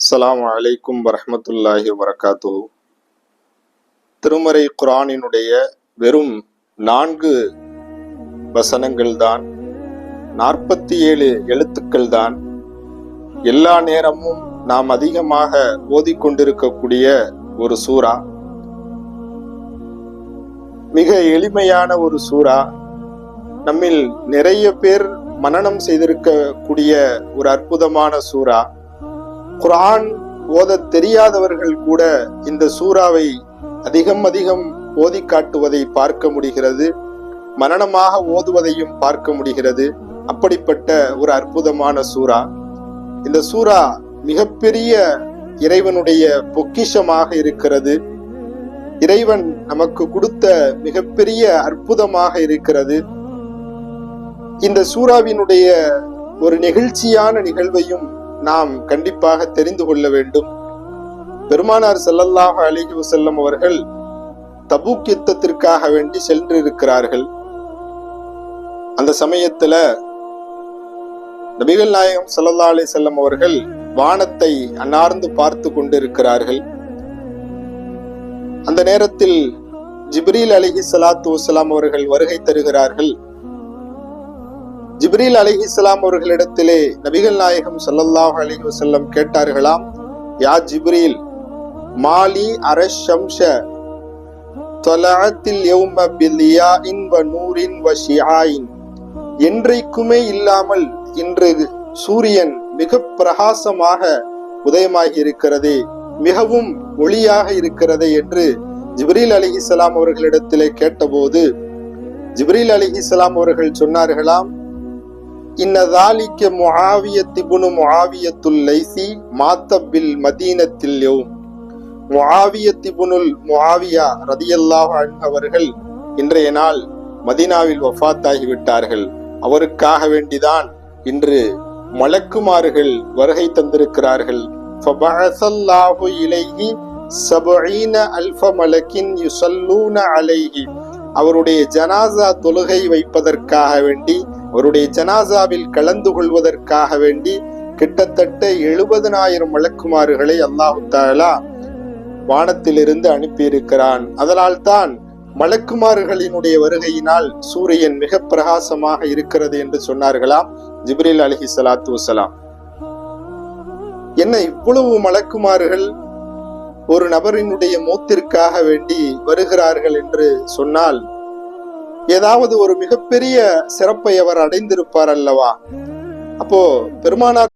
அஸ்ஸலாமு அலைக்கும் வரஹ்மத்துல்லாஹி வபரகாத்துஹு. திருமறை குர்ஆனினுடைய வெறும் 4 வசனங்கள் தான், 47 எழுத்துக்கள் தான், எல்லா நேரமும் நாம் அதிகமாக ஓதிக்கொண்டிருக்கக்கூடிய ஒரு சூரா. மிக எளிமையான ஒரு சூரா. நம்மில் நிறைய பேர் மனனம் செய்திருக்கக்கூடிய ஒரு அற்புதமான சூரா. குர்ஆன் ஓத தெரியாதவர்கள் கூட இந்த சூறாவை அதிகம் ஓதி காட்டுவதை பார்க்க முடிகிறது, மனனமாக ஓதுவதையும் பார்க்க முடிகிறது. அப்படிப்பட்ட ஒரு அற்புதமான சூரா. இந்த சூரா மிகப்பெரிய இறைவனுடைய பொக்கிஷமாக இருக்கிறது. இறைவன் நமக்கு கொடுத்த மிகப்பெரிய அற்புதமாக இருக்கிறது. இந்த சூறாவினுடைய ஒரு நெகிழ்ச்சியான நிகழ்வையும் நாம் கண்டிப்பாக தெரிந்து கொள்ள வேண்டும். பெருமானார் ஸல்லல்லாஹு அலைஹி வஸல்லம் அவர்கள் தபூக் யுத்தத்திற்காக வேண்டி சென்றிருக்கிறார்கள். அந்த சமயத்துல நபிகள் நாயகம் ஸல்லல்லாஹு அலைஹி வஸல்லம் அவர்கள் வானத்தை அன்னார்ந்து பார்த்து கொண்டிருக்கிறார்கள். அந்த நேரத்தில் ஜிப்ரீல் அலைஹிஸ்ஸலாத்து வஸ்ஸலாம் அவர்கள் வருகை தருகிறார்கள். ஜிப்ரீல் அலைஹிஸ்ஸலாம் அவர்களிடத்திலே நபிகள் நாயகம் ஸல்லல்லாஹு அலைஹி வஸல்லம் கேட்டார்களாம், யா ஜிப்ரீல், மாலி அரஷம்ஷ தலஅத்தில் யௌம பில்யாஇன் வ நூரின் வ ஷிஆயின். என்றைக்குமே இல்லாமல் இன்று சூரியன் மிக பிரகாசமாக உதயமாகி இருக்கிறதே, மிகவும் ஒளியாக இருக்கிறதே என்று ஜிப்ரீல் அலைஹிஸ்ஸலாம் அவர்களிடத்திலே கேட்டபோது ஜிப்ரீல் அலைஹிஸ்ஸலாம் அவர்கள் சொன்னார்களாம், இன்னதாலிக்க முஆவியத் இப்னு முஆவியத்துல் லைஸி மாத்த பில் மதீனத்தில் யௌம். முஆவியத் இப்னு முஆவியா ரலியல்லாஹு அன்ஹு அவர்கள் இன்றைய நாள் மதீனாவில் வஃபாத்தாகி விட்டார்கள். அவருக்காக வேண்டிதான் இன்று மலக்குமார்கள் வருகை தந்திருக்கிறார்கள். ஃபபஅஸல்லாஹு இலைஹி 70,000 மலக்கின் யுஸல்லூன அலைஹி. அவருடைய ஜனாசா தொழுகை வைப்பதற்காக வேண்டி, அவருடைய ஜனாசாவில் கலந்து கொள்வதற்காக வேண்டி கிட்டத்தட்ட 70,000 மலக்குமார்களை அல்லாஹு தஆலா வானத்திலிருந்து அனுப்பியிருக்கிறான். அதனால் தான் மலக்குமார்களினுடைய வருகையினால் சூரியன் மிக பிரகாசமாக இருக்கிறது என்று சொன்னார்களாம் ஜிப்ரீல் அலைஹிஸ்ஸலாத்து வஸ்ஸலாம். என்ன இவ்வளவு மலக்குமார்கள் ஒரு நபரினுடைய மௌத்திற்காக வேண்டி வருகிறார்கள் என்று சொன்னால் ஏதாவது ஒரு மிகப்பெரிய சிறப்பை அவர் அடைந்திருப்பார் அல்லவா? அப்போ பெருமானார்